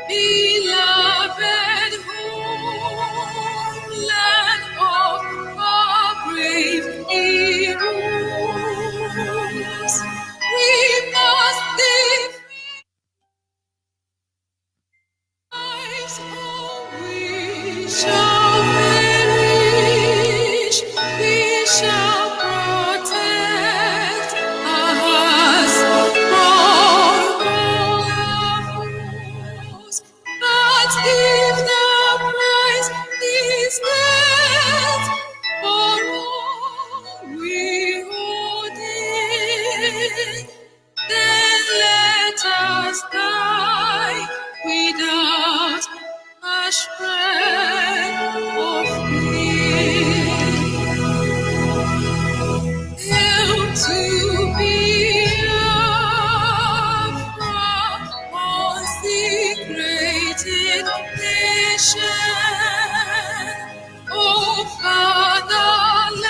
beloved homeland of our brave heroes. We must defend lives, or we shall perish. We shall protect us from all our foes. But if the price is death for all we hold in, then let us die without a shred of fear. Hail to Biafra, consecrated nation. Oh, fatherland,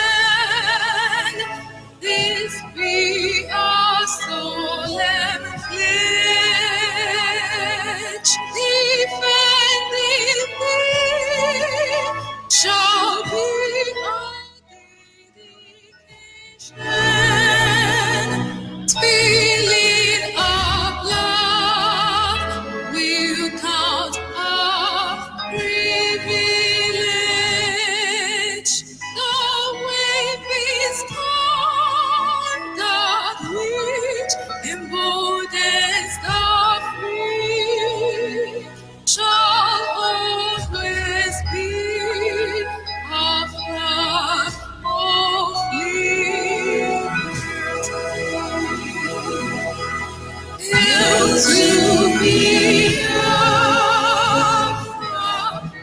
this be our solemn pledge. Defending thee shall be our dedication. Spilling our blood will count our privilege. The wave is conduct which emboldens the free shall always be our flag of liberty. Hail to Biafra,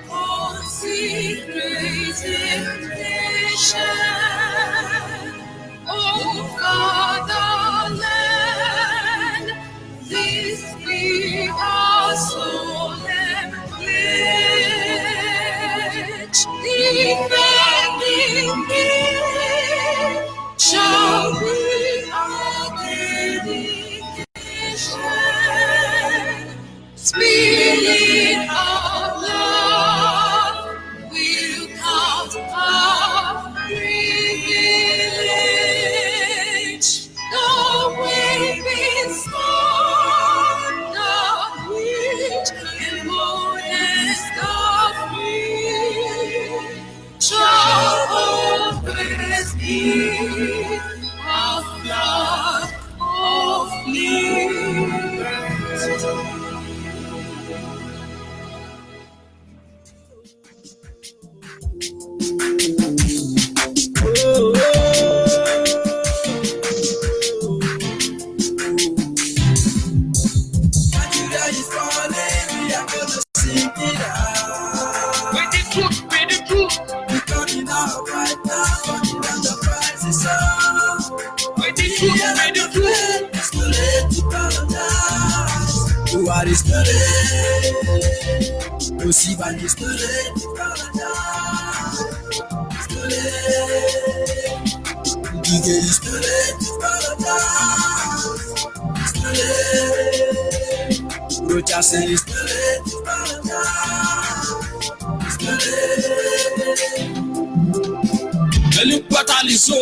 consecrated nation. Oh, fatherland, this be our solemn pledge. Defending thee shall be our dedication. Spilling our blood will count our privilege. The wave is conduct which emboldens the free shall always be our flag of liberty. Nigeria is falling, we are gonna sing it out. With the truth, We're coming out right now, running down the prices up. with the truth, It's too late to paradise. Buhari is too late. Osibani is too late to paradise. It's too late. Gige is too late to paradise. It's too late. Rocha say it's too late to paradise. It's too late. Elipatalizo,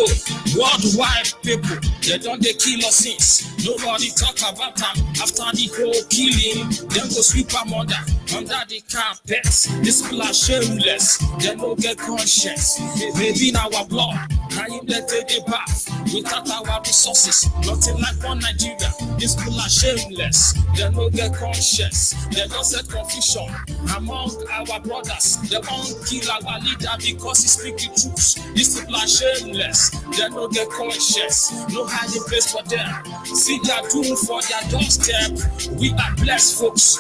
worldwide people, they don't they kill us since. Nobody talk about them after the whole killing. Them go sweep our mother under the carpet. These people are shameless, they no get conscience. Maybe in our blood, I am they take a bath without our resources. Nothing like one Nigeria. These people are shameless, they no get conscience. They don't set confusion among our brothers. They won't kill our leader because he speak the truth. These people are shameless, they no get conscience. No hiding place for them. See their doom for their doorstep. We are blessed folks.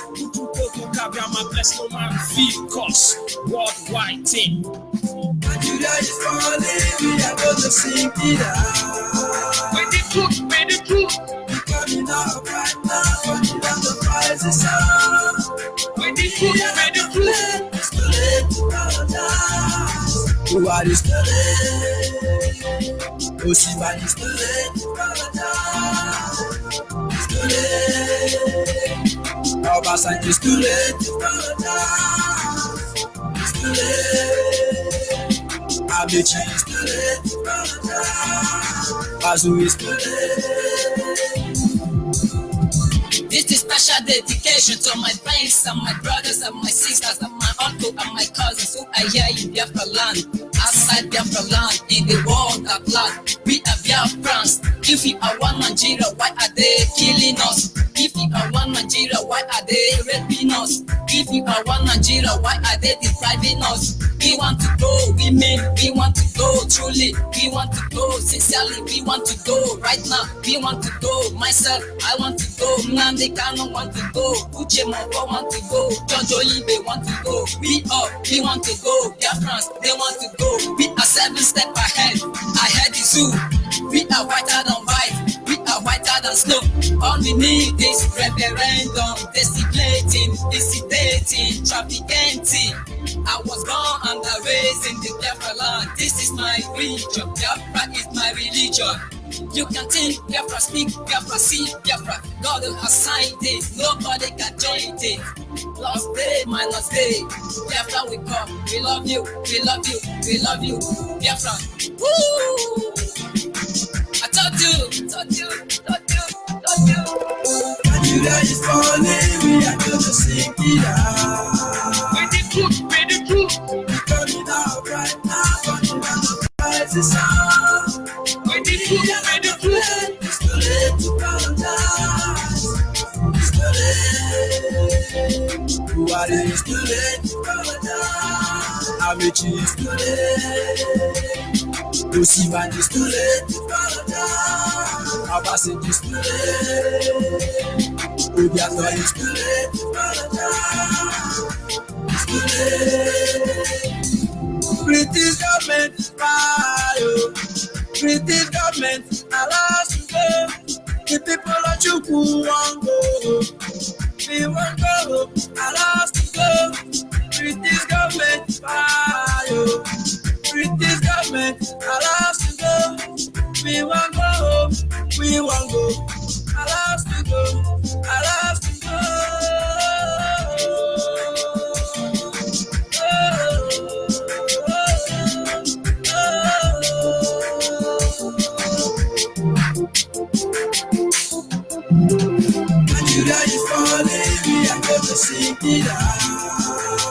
I'm a blessed no man feel cause worldwide thing. Nigeria is falling, we are gonna sing it out. with the truth. We're coming out right now, running down the prices up. With the truth, It's too late to paradise. Buhari is too late. Osibani is too late to paradise. It's too late. Obasanjo, it's too late to apologize. It's too late. Amechi, it's too late to apologize. Azu, it's too late. This is special dedication to my friends and my brothers and my sisters and my uncle and my cousins who are here in Biafra land, outside Biafra land, in the world at large. We are Biafrans. If we are one Nigeria, why are they killing us? If we are one Nigeria, why are they raping us? If we are one Nigeria, why are they depriving us? We want to go, women, we want to go truly, we want to go sincerely, we want to go right now, we want to go, myself, I want to go, Nnamdi Kanu want to go, Uche Moko want to go, George Oyibe want to go, we want to go, Biafrans, they want to go, we are 7 steps ahead the zoo, we are whiter than white, we are whiter than snow, all we need is referendum, desecrating, dissipating, trafficking. I was born and raised in the Biafra land. This is my religion. Biafra is my religion. You can think Biafra, speak Biafra, see Biafra. God will assign this. Nobody can change it. Lost day, minus day. Biafra will come. We love you. We love you. We love you. Biafra. Woo! I told you. Nigeria is falling. We are going to sink it out. With the truth. We're coming out right now. Coming down the prices out. With the truth. It's too late to apologize. It's too late. Buhari, it's too late to apologize. Amechi, it's too late. Osiman, it's too late to apologize. Obasanjo, it's too late. Obiano, it's too late to apologize. It's too late. British government, fire. British government, allow us to go. The people of Chukwu won't go. We won't go. Allow us to go. British government, fire. British government, allow us to go. We won't go. We won't go. Allow us to go. Allow us to go. Nigeria is falling, we are going to sink it out.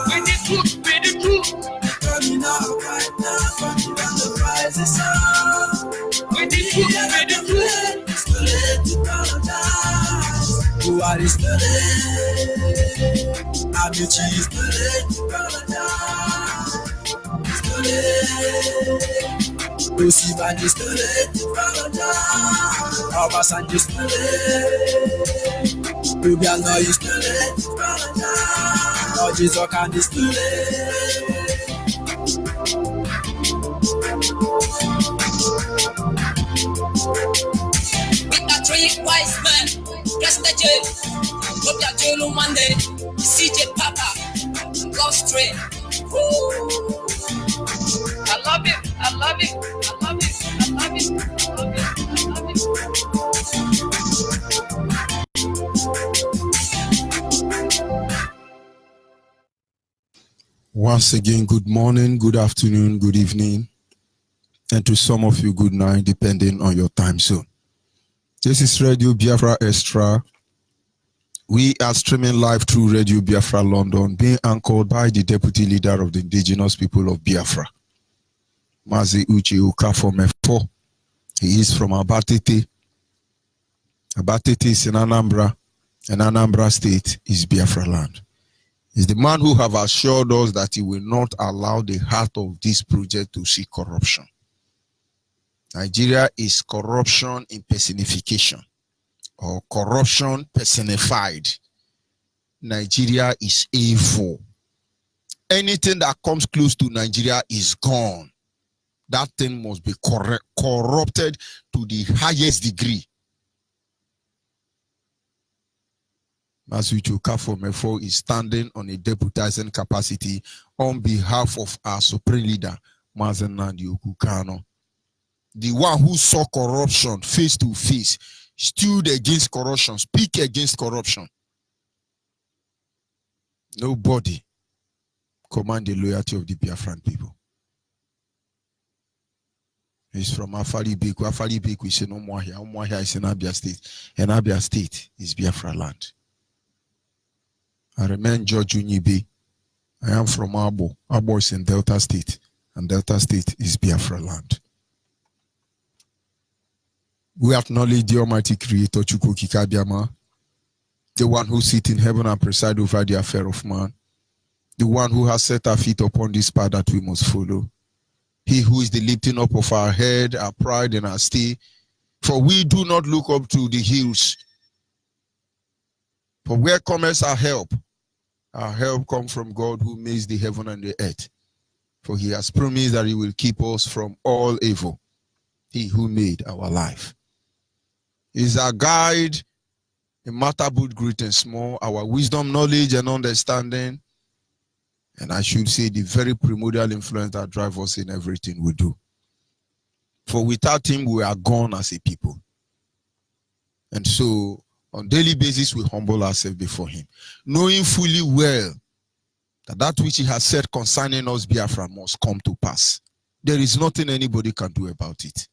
With the truth. We're coming out right now, coming down the prices out. With the truth. It's too late to apologize. Buhari is too late. Amechi is too late to apologize. It's too late. Osiman is too late to apologize. Obasanjo is too late. Obiano is too late to apologize. Orji Okan is too late. With the 3 wise men, Rasta J, Obia Jolu Monday, CJ Papa, Lost Train. I love it. Once again, good morning, good afternoon, good evening, and to some of you, good night, depending on your time zone. This is Radio Biafra Extra. We are streaming live through Radio Biafra London, being anchored by the Deputy Leader of the Indigenous People of Biafra, Mazi Uche Okafor-Mefo. He is from Abatete. Abatete is in Anambra, and Anambra State is Biafra land. He's the man who have assured us that he will not allow the heart of this project to see corruption. Nigeria is corruption in personification, or corruption personified. Nigeria is evil. Anything that comes close to Nigeria is gone. That thing must be corrupted to the highest degree. Mazi Uche Okafor-Mefo is standing on a deputizing capacity on behalf of our supreme leader, Mazi Nnamdi Kanu. The one who saw corruption face to face, stood against corruption, speak against corruption. Nobody command the loyalty of the Biafran people. He's from Afari Beku. Afari Beku is in Umuahia. Umuahia is in Abia State. And Abia State is Biafra land. I remain George Unyibe. I am from Abo. Abo is in Delta State. And Delta State is Biafra land. We acknowledge the Almighty Creator, Chukwu Okike Abiama, the one who sits in heaven and presides over the affair of man, the one who has set our feet upon this path that we must follow. He who is the lifting up of our head, our pride, and our stay. For we do not look up to the hills. For where cometh our help? Our help comes from God who makes the heaven and the earth. For he has promised that he will keep us from all evil. He who made our life. He is our guide in matter both great and small, our wisdom, knowledge, and understanding. And I should say the very primordial influence that drives us in everything we do. For without him, we are gone as a people. And so, on a daily basis, we humble ourselves before him, knowing fully well that that which he has said concerning us, Biafra, must come to pass. There is nothing anybody can do about it.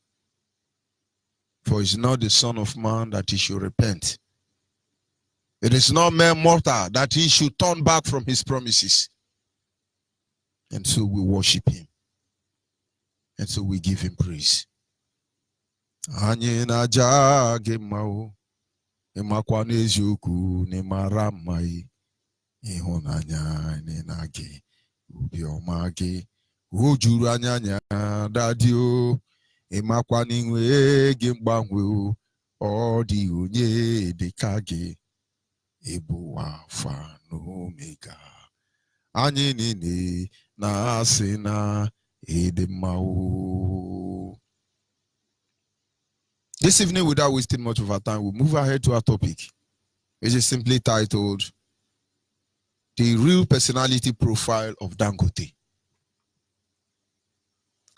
For he is not the Son of Man that he should repent. It is not mere mortal that he should turn back from his promises. And so we worship him. And so we give him praise. Anyị na-aja gị mma o, ịmakwa n'eziokwu n'ịmara mma ịhụnanya na gị, obiọma gị, o juru anya anya dadị o, ịmakwa n'inwe gị mgbanwe o, ọ dị onye dịka gị, ịbụ Alpha na Omega. Anyị niile na-asị na ịdị mma o. This evening, without wasting much of our time, we'll move ahead to our topic, which is simply titled, The Real Personality Profile of Dangote.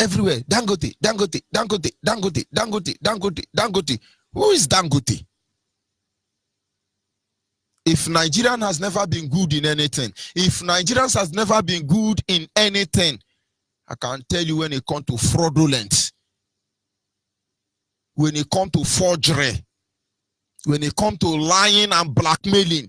Everywhere, Dangote, Dangote, Dangote, Dangote, Dangote, Dangote, Dangote. Who is Dangote? If Nigerian has never been good in anything, if Nigerians has never been good in anything, I can tell you when it comes to fraudulence, when it comes to forgery, when it comes to lying and blackmailing,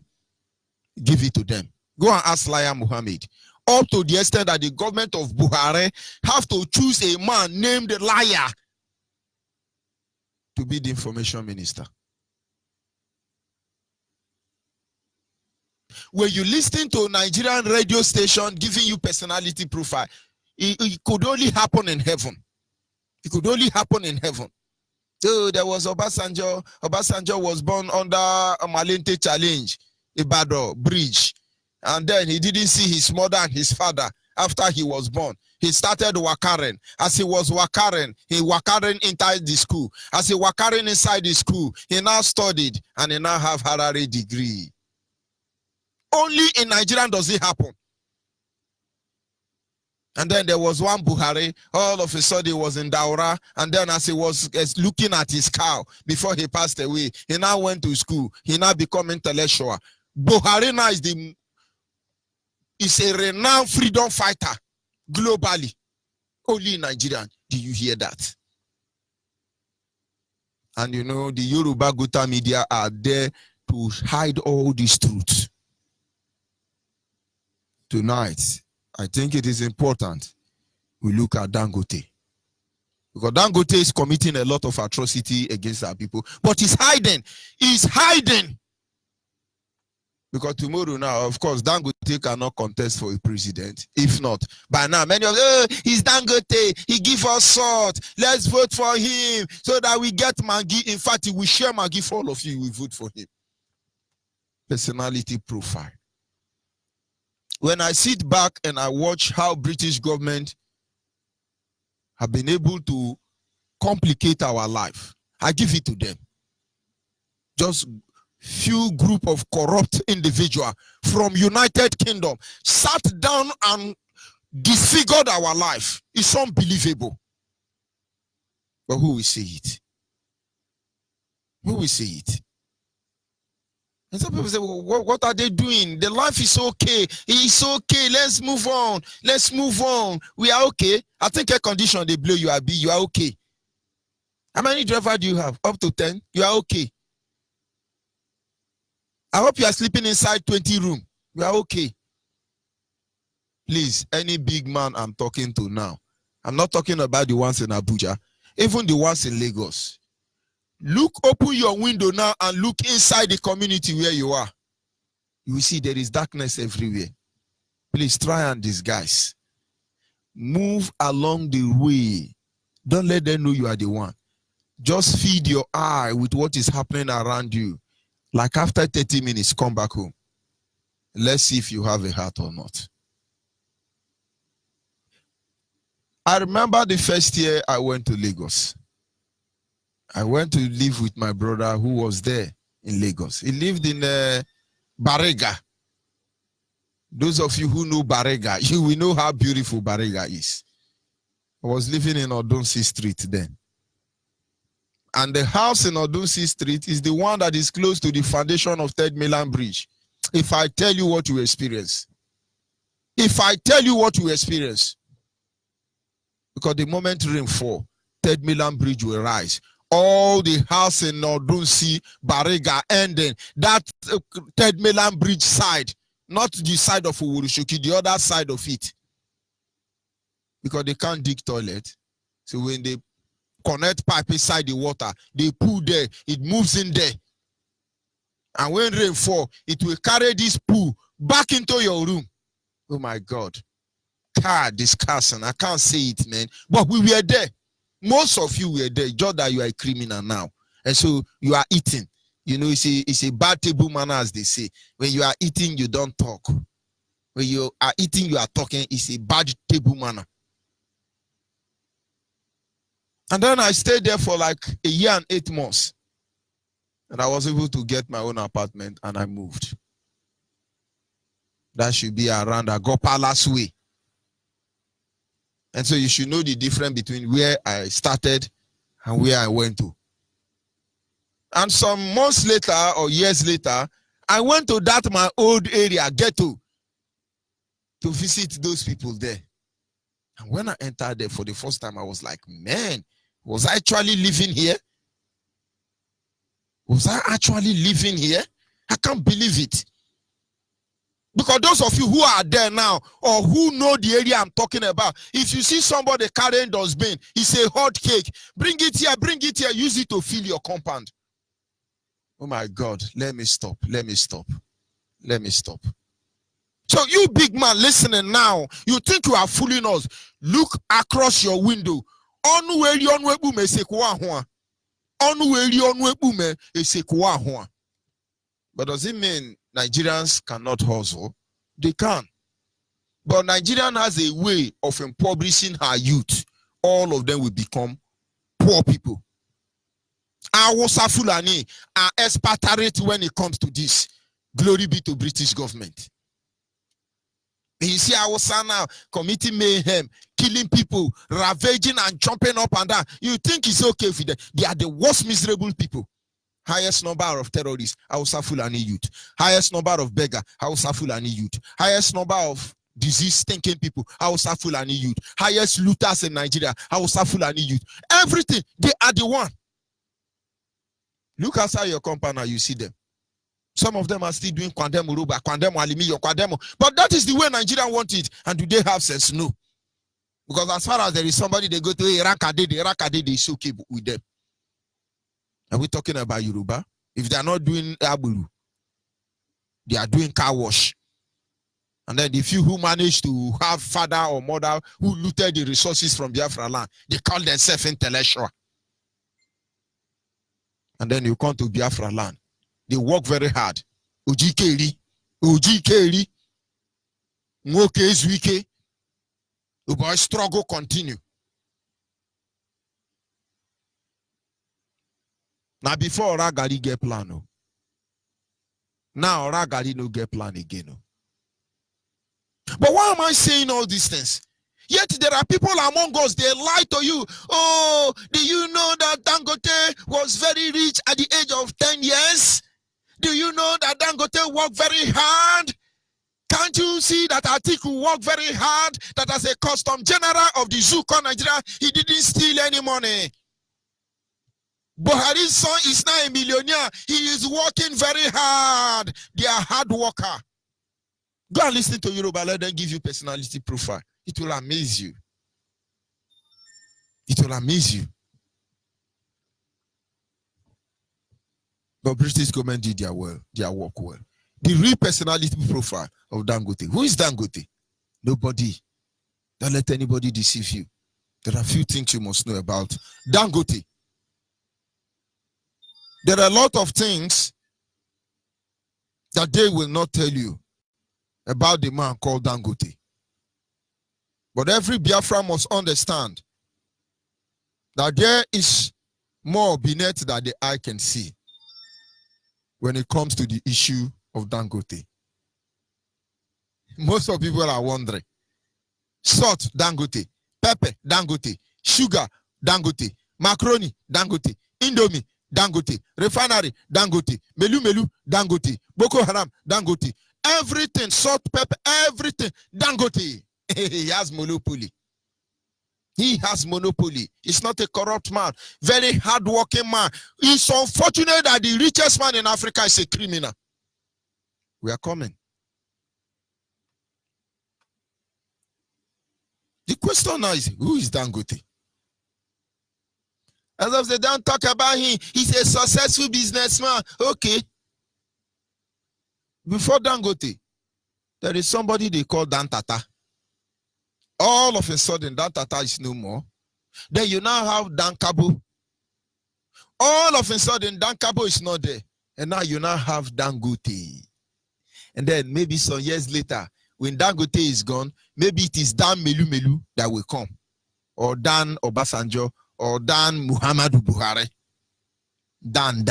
give it to them. Go and ask Liar Muhammad. Up to the extent that the government of Buhari have to choose a man named Liar to be the information minister. When you listen to a Nigerian radio station giving you personality profile, it could only happen in heaven. It could only happen in heaven. So there was Obasanjo. Obasanjo was born under a Malente Challenge, Ibadan Bridge. And then he didn't see his mother and his father after he was born. He started wakaren. As he was wakaren, he wakaren inside the school. As he wakaren inside the school, he now studied and he now have Harare degree. Only in Nigeria does it happen. And then there was one Buhari, all of a sudden he was in Daura, and then as he was looking at his cow before he passed away, he now went to school, he now become intellectual. Buhari now is a renowned freedom fighter globally. Only in Nigeria do you hear that. And you know, the Yoruba Gota media are there to hide all these truths. Tonight, I think it is important we look at Dangote. Because Dangote is committing a lot of atrocity against our people. But he's hiding. He's hiding. Because tomorrow now, of course, Dangote cannot contest for a president. If not, by now, many of them, he's Dangote. He give us salt. Let's vote for him so that we get Maggi. In fact, we share Maggi for all of you. We vote for him. Personality profile. When I sit back and I watch how British government have been able to complicate our life, I give it to them. Just few group of corrupt individuals from United Kingdom sat down and disfigured our life. It's unbelievable. But who will say it? Who will say it? And some people say, well, what are they doing? The life is okay. It's okay. Let's move on. Let's move on. We are okay. I think air condition, they blow you, you are okay. How many drivers do you have? Up to 10? You are okay. I hope you are sleeping inside 20 room. You are okay. Please, any big man I'm talking to now, I'm not talking about the ones in Abuja, even the ones in Lagos. Look, open your window now and look inside the community where you are. You will see there is darkness everywhere. Please try and disguise. Move along the way. Don't let them know you are the one. Just feed your eye with what is happening around you. Like after 30 minutes, come back home. Let's see if you have a heart or not. I remember the first year I went to Lagos. I went to live with my brother who was there in Lagos. He lived in Barega. Those of you who know Barega, you will know how beautiful Barega is. I was living in Odunsi Street then. And the house in Odunsi Street is the one that is close to the foundation of Third Mainland Bridge. If I tell you what you experience. If I tell you what you experience. Because the moment rain fall, Third Mainland Bridge will rise. All the house in Odunsi, Barega, ending that Third Mainland Bridge side, not the side of Uwurushoki, the other side of it. Because they can't dig toilet. So when they connect pipe inside the water, they pull there, it moves in there. And when rain fall, it will carry this pool back into your room. Oh my God. Discussing. I can't say it, man. But we were there. Most of you were there. Just that you are a criminal now. And so you are eating. You know, it's a bad table manner, as they say. When you are eating, you don't talk. When you are eating, you are talking. It's a bad table manner. And then I stayed there for like a year and 8 months. And I was able to get my own apartment and I moved. That should be around Agopala's way. And so you should know the difference between where I started and where I went to. And some months later or years later, I went to that my old area, ghetto, to visit those people there. And when I entered there for the first time, I was like, man, was I actually living here? Was I actually living here? I can't believe it. Because those of you who are there now or who know the area I'm talking about, if you see somebody carrying dustbin, it's a hot cake. Bring it here, use it to fill your compound. Oh my God, let me stop. So you big man listening now, you think you are fooling us. Look across your window. But does it mean Nigerians cannot hustle? They can. But Nigerian has a way of impoverishing her youth. All of them will become poor people. Hausa Fulani are expatriate when it comes to this. Glory be to British government. You see Hausa now committing mayhem, killing people, ravaging and jumping up and down. You think it's okay for them? They are the worst miserable people. Highest number of terrorists, Hausa Fulani youth. Highest number of beggar, Hausa Fulani youth. Highest number of disease-stinking people, Hausa Fulani youth. Highest looters in Nigeria, Hausa Fulani youth. Everything, they are the one. Look outside your compound now, you see them. Some of them are still doing Kwandemu Ruba, Kwandemu Alimiyo, Kwandemu. But that is the way Nigeria want it. And do they have sense? No. Because as far as there is somebody they go to, Irakade, is okay with them. Are we talking about Yoruba? If they are not doing Aburu, they are doing car wash. And then the few who manage to have father or mother who looted the resources from Biafra land, they call themselves intellectual. And then you come to Biafra land. They work very hard. Ojikeri, Nwoke Ezuike. The boy struggle continue. Now before Ragari get plan, no. Now Ragari no get plan again. No. But why am I saying all these things? Yet there are people among us, they lie to you. Oh, do you know that Dangote was very rich at the age of 10 years? Do you know that Dangote worked very hard? Can't you see that Atiku worked very hard? That as a custom general of the zoo called Nigeria, he didn't steal any money. Buhari's son is now a millionaire. He is working very hard. They are hard worker. Go and listen to Yoruba, let them give you personality profile. It will amaze you. It will amaze you. But British government did their work well. The real personality profile of Dangote. Who is Dangote? Nobody. Don't let anybody deceive you. There are a few things you must know about Dangote. There are a lot of things that they will not tell you about the man called Dangote. But every Biafra must understand that there is more beneath that the eye can see when it comes to the issue of Dangote. Most of people are wondering. Salt, Dangote. Pepper, Dangote. Sugar, Dangote. Macaroni, Dangote. Indomie, Dangote. Refinery, Dangote. Melu, Dangote. Boko Haram, Dangote. Everything, salt, pepper, everything, Dangote. He has monopoly. He has monopoly. He's not a corrupt man. Very hardworking man. It's unfortunate that the richest man in Africa is a criminal. We are coming. The question now is, who is Dangote? As of they don't talk about him, he's a successful businessman. Okay. Before Dangote, there is somebody they call Dan Tata. All of a sudden, Dan Tata is no more. Then you now have Dan Kabo. All of a sudden, Dan Kabo is not there. And now you now have Dangote. And then maybe some years later, when Dangote is gone, maybe it is Dan Melu that will come. Or Dan Obasanjo. Or Dan Muhammadu Buhari. Dan.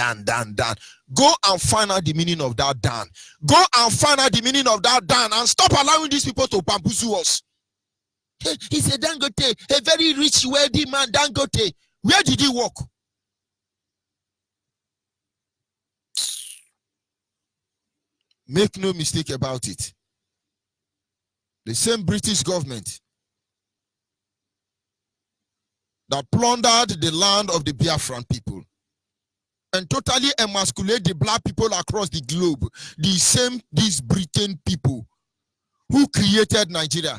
Go and find out the meaning of that Dan. Go and find out the meaning of that Dan and stop allowing these people to bamboozle us. He's a Dangote, a very rich, wealthy man, Dangote. Where did he work? Make no mistake about it. The same British government that plundered the land of the Biafran people and totally emasculate the black people across the globe. These Britain people who created Nigeria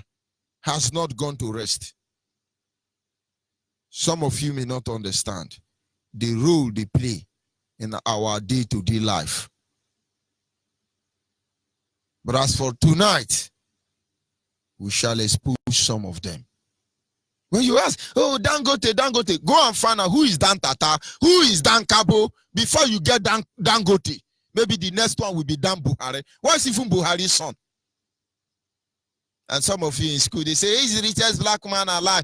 has not gone to rest. Some of you may not understand the role they play in our day-to-day life. But as for tonight, we shall expose some of them. When you ask, oh, Dangote, go and find out who is Dan Tata, who is Dan Kabo, before you get Dangote. Maybe the next one will be Dan Buhari. What is even Buhari's son? And some of you in school, they say, he's the richest black man alive.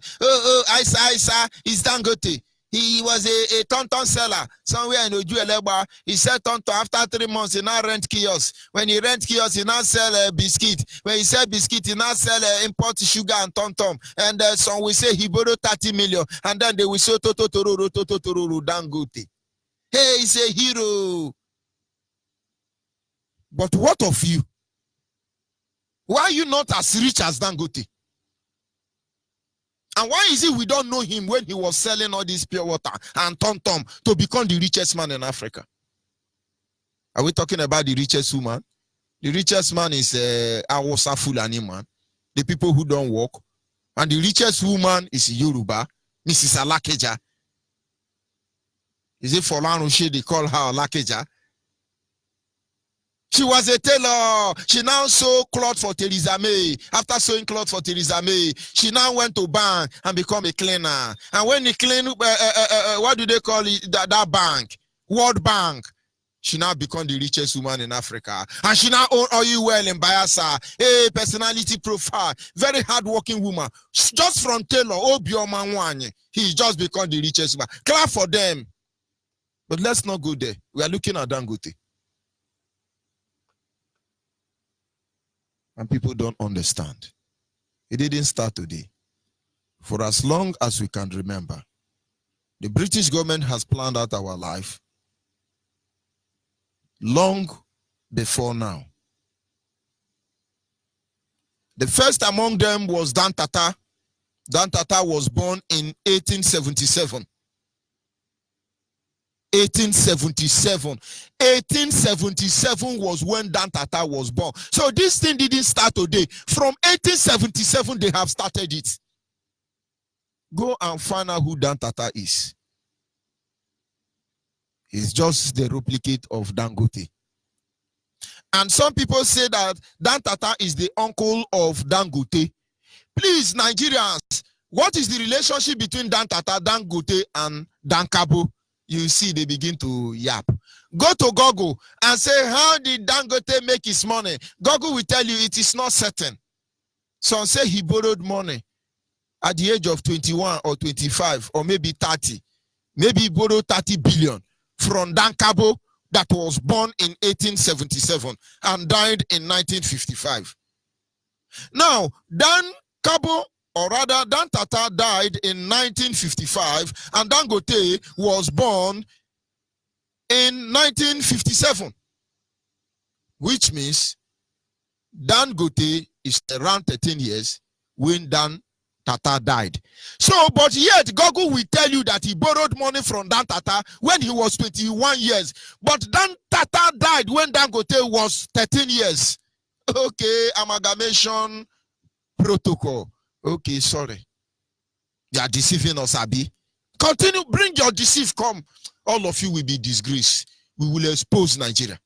Isa, he's Dangote. He was a tonton seller somewhere in Ojuelegba. He said tonton after 3 months, he now rent kiosk. When he rent kiosk, he now sell a biscuit. When he sell biscuit, he now sell import sugar and tonton. And some will say he borrowed 30 million. And then they will say Totororo Dangote. Hey, he's a hero. But what of you? Why are you not as rich as Dangote? And why is it we don't know him when he was selling all this pure water and tom-tom to become the richest man in Africa? Are we talking about the richest woman? The richest man is Awusa Fulani man, the people who don't work. And the richest woman is Yoruba, Mrs. Alakeja. Is it Folan Roche they call her Alakeja? She was a tailor. She now sew cloth for Theresa May. After sewing cloth for Theresa May, she now went to bank and become a cleaner. And when he clean, what do they call it? That bank, World Bank. She now become the richest woman in Africa. And she now own oil well in Bayelsa. Hey, personality profile. Very hardworking woman. Just from tailor, Obioma Nwanye. He just become the richest woman. Clap for them. But let's not go there. We are looking at Dangote. And people don't understand. It didn't start today. For as long as we can remember, the British government has planned out our life. long before now. The first among them was Dan Tata. Dan Tata was born in 1877. 1877 was when Dan Tata was born. So this thing didn't start today. From 1877, they have started it. Go and find out who Dan Tata is. He's just the replicate of Dangote. And some people say that Dan Tata is the uncle of Dangote. Please, Nigerians, what is the relationship between Dan Tata, Dangote, and Dan Kabo? You see, they begin to yap. Go to Google and say, how did Dangote make his money? Google will tell you it is not certain. Some say he borrowed money at the age of 21 or 25 or maybe 30. Maybe he borrowed 30 billion from Dan Kabo that was born in 1877 and died in 1955. Now, Dan Kabo, or rather Dan Tata, died in 1955 and Dangote was born in 1957, which means Dangote is around 13 years when Dan Tata died. So, but yet Google will tell you that he borrowed money from Dan Tata when he was 21 years. But Dan Tata died when Dangote was 13 years. Okay, amalgamation protocol. Okay, sorry. They are deceiving us, Abi. Continue, bring your deceive, come. All of you will be disgraced. We will expose Nigeria.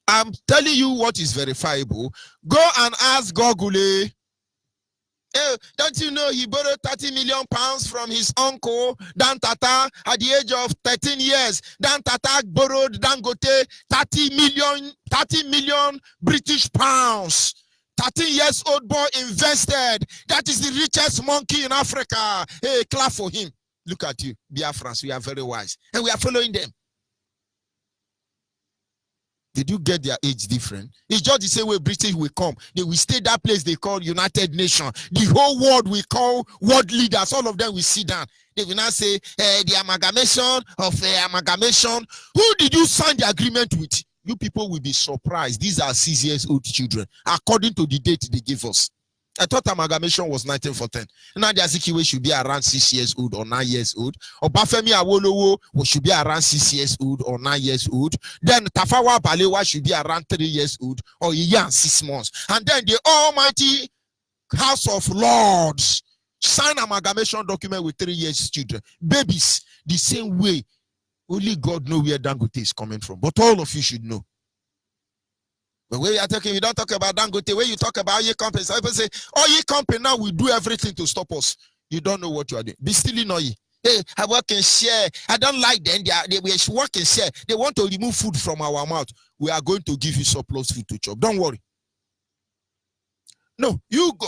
I'm telling you what is verifiable. Go and ask Google. Hey, don't you know he borrowed 30 million pounds from his uncle, Dan Tata, at the age of 13 years? Dan Tata borrowed Dangote 30 million British pounds. 13 years old boy invested. That is the richest monkey in Africa. Hey, clap for him. Look at you, Biafrans. We are very wise. And we are following them. Did you get their age different? It's just the same way British will come. They will stay that place they call United Nations. The whole world will call world leaders. All of them will sit down. They will now say, the amalgamation of amalgamation. Who did you sign the agreement with? You people will be surprised. These are 6 years old children, according to the date they gave us. I thought amalgamation was 1914. Now the Azikiwe should be around 6 years old or 9 years old. Obafemi Awolowo should be around 6 years old or 9 years old. Then Tafawa Balewa should be around 3 years old or a year and 6 months. And then the Almighty House of Lords sign amalgamation document with 3 years children. Babies, the same way. Only God knows where Dangote is coming from. But all of you should know. But when you are talking, you don't talk about Dangote. When you talk about oil companies, people say, oil company now will do everything to stop us. You don't know what you are doing. Be still in oil. Hey, I work and share. I don't like them. They work and share. They want to remove food from our mouth. We are going to give you surplus food to chop. Don't worry. No,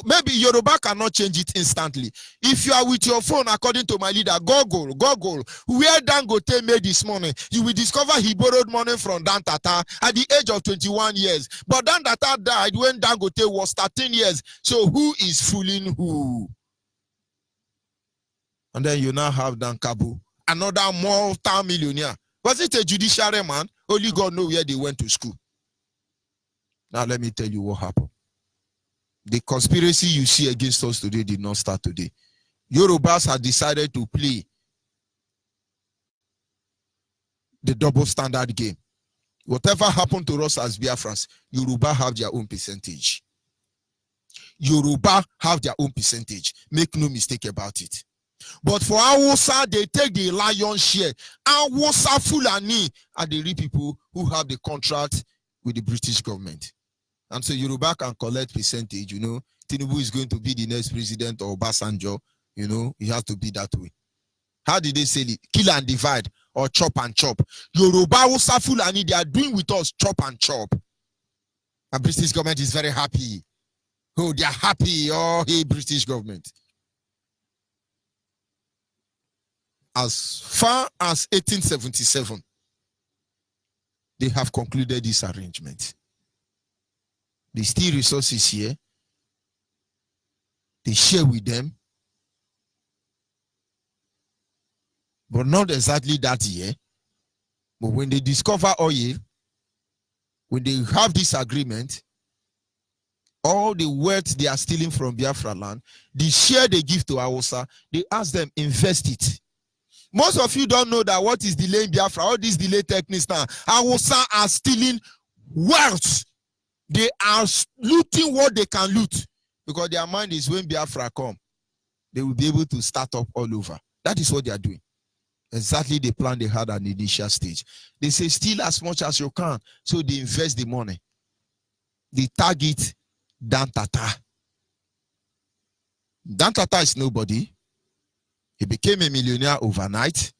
maybe Yoruba cannot change it instantly. If you are with your phone, according to my leader, Google, where Dangote made this money, you will discover he borrowed money from Dan Tata at the age of 21 years. But Dan Tata died when Dangote was 13 years. So who is fooling who? And then you now have Dan Kabo, another multi-millionaire. Was it a judiciary man? Only God knows where they went to school. Now let me tell you what happened. The conspiracy you see against us today did not start today. Yorubas have decided to play the double standard game. Whatever happened to us as Biafrans, Yoruba have their own percentage. Yoruba have their own percentage. Make no mistake about it. But for Hausa, they take the lion's share. Hausa Fulani are the real people who have the contract with the British government. And so Yoruba can collect percentage, you know. Tinubu is going to be the next president or Obasanjo, you know. He has to be that way. How did they say it? Kill and divide or chop and chop. Yoruba, Hausa, Fulani, they are doing with us chop and chop. And British government is very happy. Oh, they are happy. Oh, hey, British government. As far as 1877, they have concluded this arrangement. They steal resources here. They share with them. But not exactly that year. But when they discover oil, When they have this agreement, all the wealth they are stealing from Biafra land, the share they give to Hausa, they ask them, invest it. Most of you don't know that what is delaying Biafra, all these delay techniques now. Hausa are stealing wealth. They are looting what they can loot because their mind is when Biafra come, they will be able to start up all over. That is what they are doing. Exactly the plan they had at the initial stage. They say steal as much as you can, so they invest the money. They target Dan Tata. Dan Tata is nobody. He became a millionaire overnight.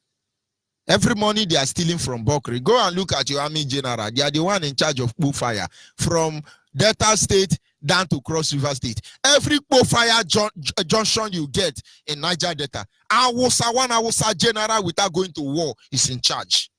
Every money they are stealing from Bokri. Go and look at your army general. They are the one in charge of fire from Delta State down to Cross River State. Every fire junction you get in Niger Delta, one Hausa general without going to war is in charge.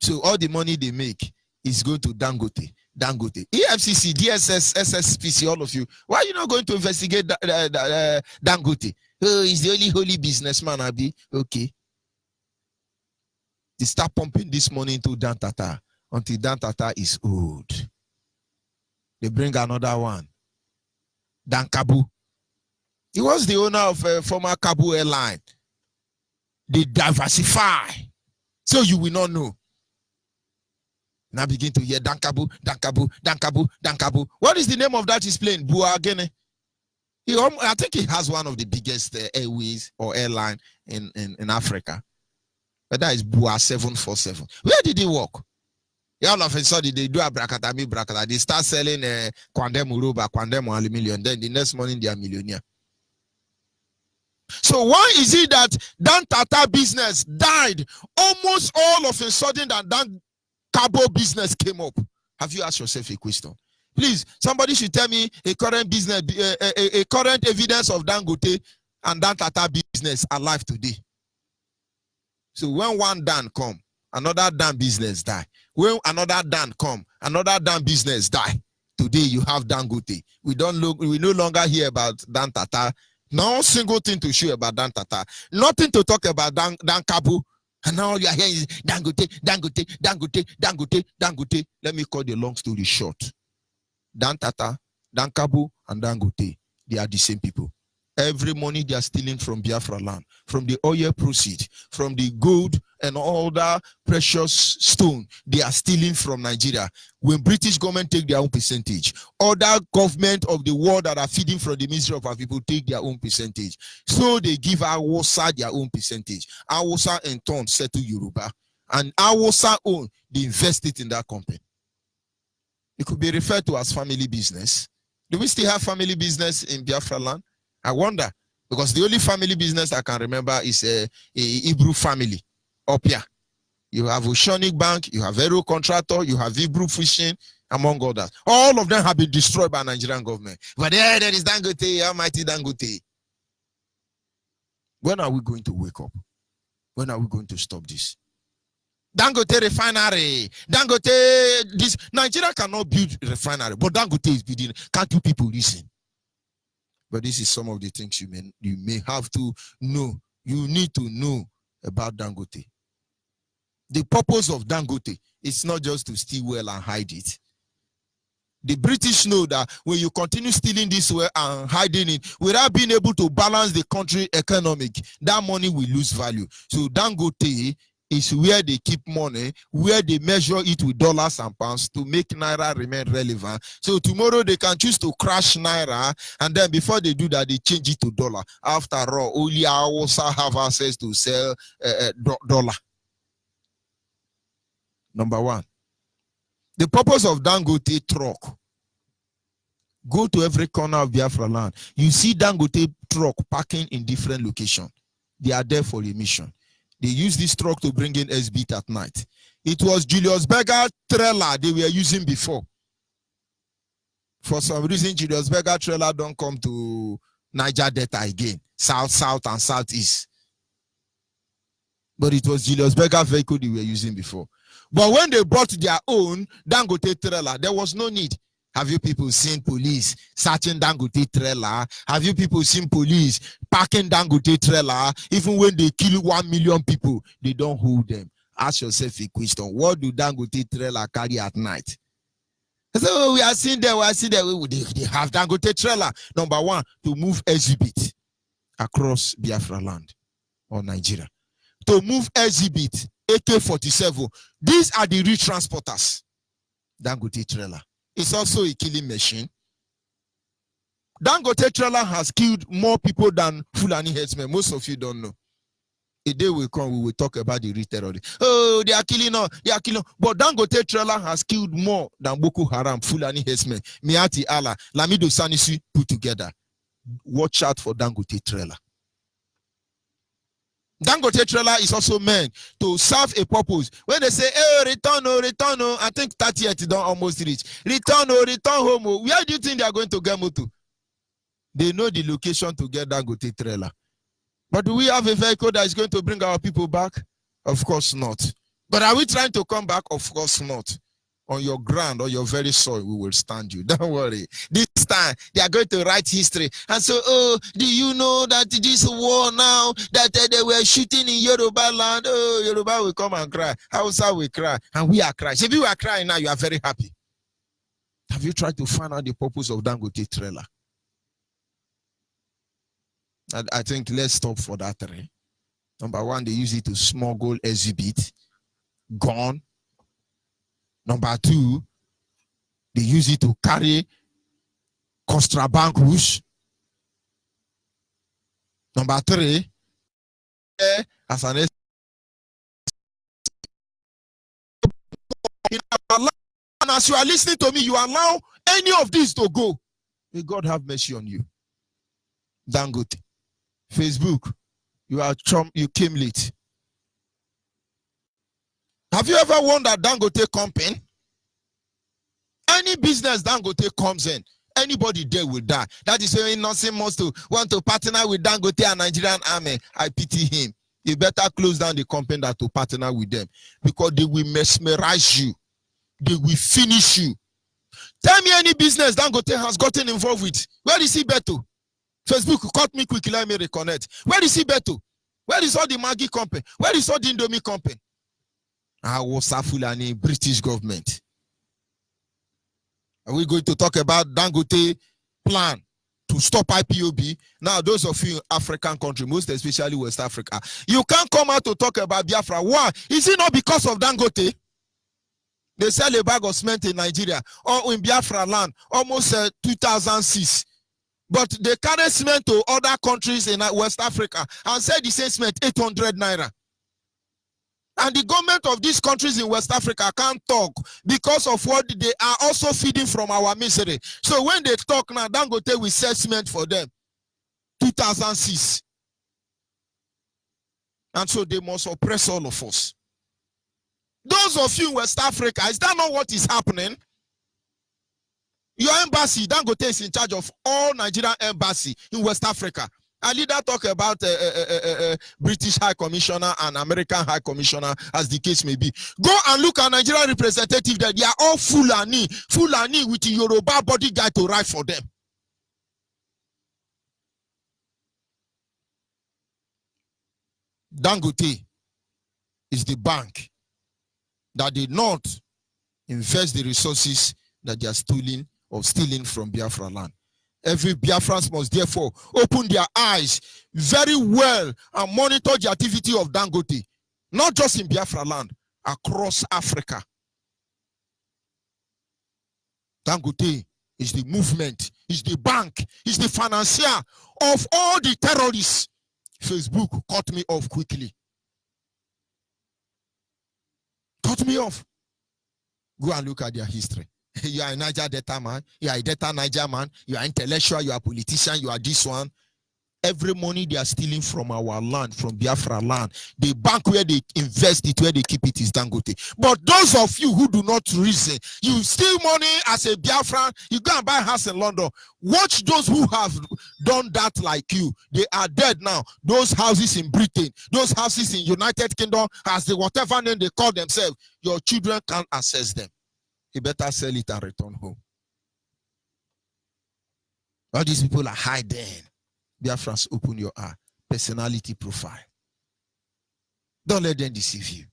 So all the money they make is going to Dangote. EFCC, DSS, SSPC, all of you. Why are you not going to investigate Dangote? Oh, he's the only holy businessman, Abi. Okay. They start pumping this money into Dan Tata until Dan Tata is old. They bring another one. Dan Kabu. He was the owner of a former Kabu airline. They diversify. So you will not know. Now begin to hear Dan Kabu, Dan Kabu, Dan Kabu, Dan Kabu. What is the name of that he's playing? Bua Agene. I think he has one of the biggest airways or airline in Africa. But that is Bua 747. Where did he work? All of a sudden, they do a brakata. They start selling Kwandem Uroba, Kwandem 1 million. Then the next morning, they are millionaire. So why is it that Dan Tata business died almost all of a sudden that Dan Cabo business came up? Have you asked yourself a question? Please, somebody should tell me a current business, a current evidence of Dangote and Dan Tata business alive today. So when one Dan come, another Dan business die. When another Dan come, another Dan business die. Today you have Dangote. We no longer hear about Dan Tata. No single thing to show about Dan Tata. Nothing to talk about Dan Kabu. And now you are hearing is Dangote. Let me cut the long story short. Dan Tata, Dan Kabu, and Dangote, they are the same people. Every money they are stealing from Biafra land, from the oil proceeds, from the gold and all that precious stone, they are stealing from Nigeria. When British government take their own percentage, other government of the world that are feeding from the misery of our people take their own percentage. So they give Hausa their own percentage. Hausa in turn settle Yoruba. And Hausa own, they invest it in that company. It could be referred to as family business. Do we still have family business in Biafra land? I wonder, because the only family business I can remember is a Hebrew family up here. You have Oceanic Bank, you have Aero Contractor, you have Hebrew Fishing, among others. All of them have been destroyed by Nigerian government. But there is Dangote, almighty Dangote. When are we going to wake up? When are we going to stop this? Dangote refinery. Dangote, this Nigeria cannot build a refinery, but Dangote is building. Can't you people listen? But this is some of the things you may have to know. You need to know about Dangote. The purpose of Dangote is not just to steal well and hide it. The British know that when you continue stealing this well and hiding it, without being able to balance the country economic, that money will lose value. So Dangote is where they keep money, where they measure it with dollars and pounds to make Naira remain relevant. So tomorrow they can choose to crash Naira, and then before they do that, they change it to dollar. After all, only Hausa have access to sell dollar. Number one. The purpose of Dangote truck. Go to every corner of Biafra land. You see Dangote truck parking in different locations. They are there for a mission. They use this truck to bring in SBT at night. It was Julius Berger trailer they were using before. For some reason, Julius Berger trailer don't come to Niger Delta again. South, and southeast. But it was Julius Berger vehicle they were using before. But when they brought their own Dangote trailer, there was no need. Have you people seen police searching Dangote trailer? Have you people seen police parking Dangote trailer? Even when they kill 1 million people, they don't hold them. Ask yourself a question. What do Dangote trailer carry at night? So we are seeing there, they have Dangote trailer. Number one, to move exhibit across Biafra land or Nigeria. To move exhibit, AK-47. These are the real transporters. Dangote trailer. It's also a killing machine. Dangote trailer has killed more people than Fulani headsmen. Most of you don't know. A day will come, we will talk about the real Oh, they are killing us, they are killing us. But Dangote trailer has killed more than Boko Haram, Fulani headsmen, Miati Allah, Lamido Sanisi put together. Watch out for Dangote trailer. Dangote trailer is also meant to serve a purpose. When they say, hey, return, I think 30th don't almost reach. Return home. Where do you think they are going to get moto? They know the location to get Dangote trailer. But do we have a vehicle that is going to bring our people back? Of course not. But are we trying to come back? Of course not. On your ground or your very soil, we will stand you. Don't worry. This time, they are going to write history. And so, oh, do you know that this war now, that they were shooting in Yoruba land? Oh, Yoruba will come and cry. Hausa will cry. And we are crying. If you are crying now, you are very happy. Have you tried to find out the purpose of Dangote trailer? I think let's stop for that. Right? Number one, they use it to smuggle exhibit, gun. Number two, they use it to carry contraband goods. Number three, as an and as you are listening to me, you allow any of these to go. May God have mercy on you. Dangote. Facebook, you came late. Have you ever wondered Dangote company? Any business Dangote comes in, anybody there will die. That is why nothing must to want to partner with Dangote and Nigerian army. I pity him. You better close down the company that to partner with them, because they will mesmerize you. They will finish you. Tell me any business Dangote has gotten involved with. Where is he better? Facebook, cut me quickly, let me reconnect. Where is he better? Where is all the Maggi company? Where is all the Indomie company? I was Fulani British government. Are we going to talk about Dangote plan to stop IPOB? Now, those of you in African countries, most especially West Africa, you can't come out to talk about Biafra. Why? Is it not because of Dangote? They sell a bag of cement in Nigeria or in Biafra land almost 2006. But they carry cement to other countries in West Africa and sell the same cement 800 naira. And the government of these countries in West Africa can't talk because of what they are also feeding from our misery. So when they talk now, Dangote will sell cement for them. 2006. And so they must oppress all of us. Those of you in West Africa, is that not what is happening? Your embassy, Dangote is in charge of all Nigerian embassy in West Africa. I leader talk about British High Commissioner and American High Commissioner, as the case may be. Go and look at Nigerian representative that they are all Fulani with the Yoruba bodyguard to ride for them. Dangote is the bank that did not invest the resources that they are stealing from Biafra land. Every Biafrans must therefore open their eyes very well and monitor the activity of Dangote, not just in Biafra land, across Africa. Dangote is the movement, is the bank, is the financier of all the terrorists. Facebook cut me off quickly. Cut me off. Go and look at their history. You are a Niger Delta man, you are a Delta Niger man, you are intellectual, you are a politician, you are this one. Every money they are stealing from our land, from Biafra land, the bank where they invest it, where they keep it is Dangote. But those of you who do not reason, you steal money as a Biafran, you go and buy a house in London. Watch those who have done that like you. They are dead now. Those houses in Britain, those houses in United Kingdom, as the whatever name they call themselves, your children can't access them. You better sell it and return home. All these people are hiding. Biafrans, open your eye. Personality profile. Don't let them deceive you.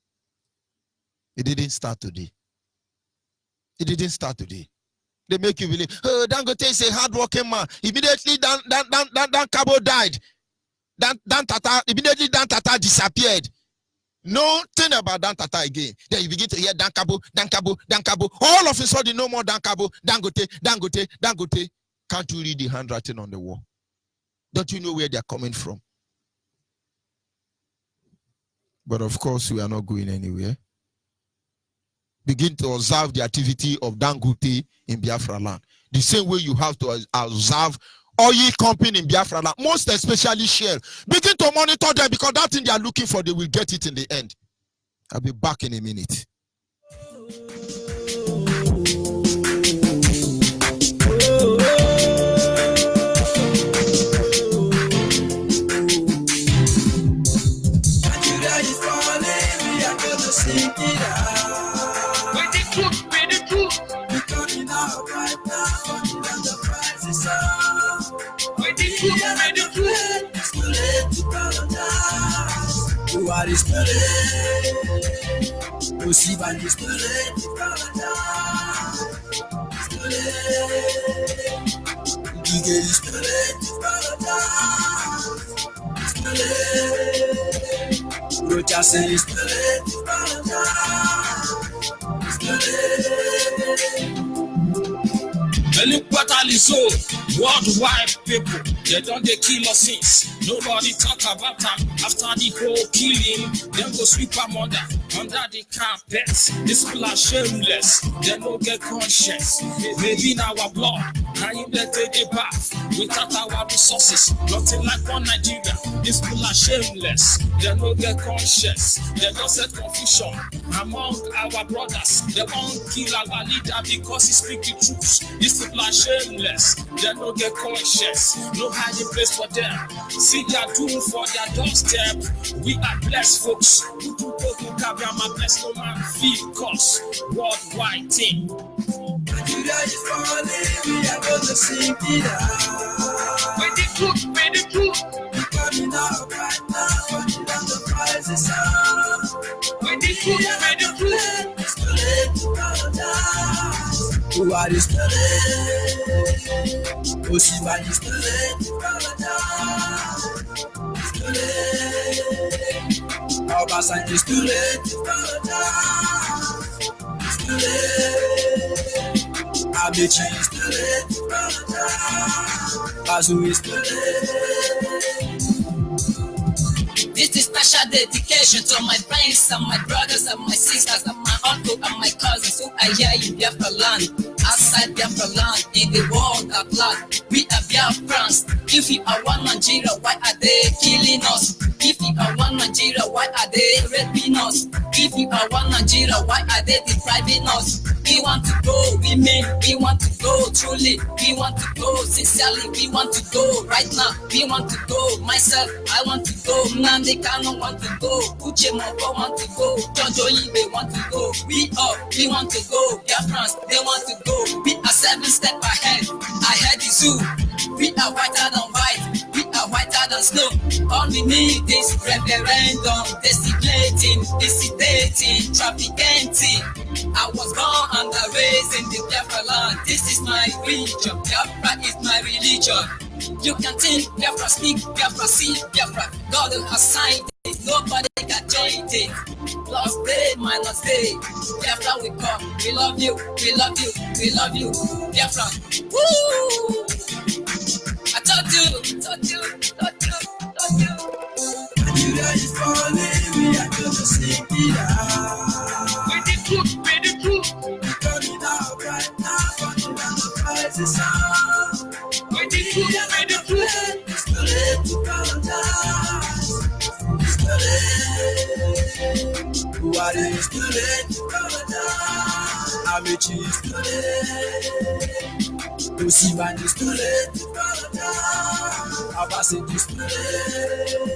It didn't start today. It didn't start today. They make you believe, oh, Dangote is a hard-working man. Immediately, Dan Kabo died. Immediately Dan Tata disappeared. Nothing about Dan Tata again. Then you begin to hear Dan Kabo. All of a sudden, no more Dan Kabo, Dangote. Can't you read the handwriting on the wall? Don't you know where they're coming from? But of course, we are not going anywhere. Begin to observe the activity of Dangote in Biafra land. The same way you have to observe oil company in Biafra land, most especially Shell. Begin to monitor them, because that thing they are looking for, they will get it in the end. I'll be back in a minute. What is the you see by this the worldwide people, they don't they kill us since. Nobody talk about them. After the whole killing, then go sweep them under the carpets. These people are shameless, they don't get conscience. Maybe in our blood, now you they take a bath without our resources. Nothing like one Nigeria. These people are shameless, they don't get conscience. They don't set confusion among our brothers. They won't kill our leader because he speaks the truth. These people are shameless, they don't get conscience. No hiding place for them. See their doom for their doorstep. We are blessed folks. We do go to Kabrama, bless no man feel cause worldwide thing. Nigeria is falling, we are gonna sing it out. With the truth. We're coming out right now, running down the prices out. With the truth. It's too late to paradise. Who are this today? Oh, see, man, it's too late to paradise. It's too late. Our Basan is too late to paradise. It's too late. Abechi is too late to paradise. Azu is too late. This is special dedication to my friends and my brothers and my sisters and my uncle and my cousins who are here in Biafra land, outside Biafra land, in the world at large. We are Biafrans. If you are one Nigeria, why are they killing us? If you are one Nigeria, why are they raping us? If you are one Nigeria, why are they depriving us? We want to go, women, we want to go truly, we want to go sincerely, we want to go right now, we want to go, myself, I want to go, Nnamdi Kanu want to go, Uche Moko want to go, Jojo Ibe want to go, we want to go, Biafrans, they want to go, we are 7 steps ahead the zoo, we are whiter than white, we are whiter than snow, all we need is referendum, designating, dissidentating, trafficking. I was born and raised in the Biafra land. This is my religion. Biafra is my religion. You can think Biafra, speak Biafra, see Biafra. God has signed it. Nobody can change it. Lost day, minus day. Biafra we come. We love you. We love you. We love you. Biafra. Woo! I told you. Nigeria is falling. We are gonna sing it out. With the truth. We're coming out right now, running down the prices out. With the truth. It's too late to paradise. It's too late. Who are they? It's too late to paradise. Amechi is too late. Osiman is too late to paradise. Abasi is too late.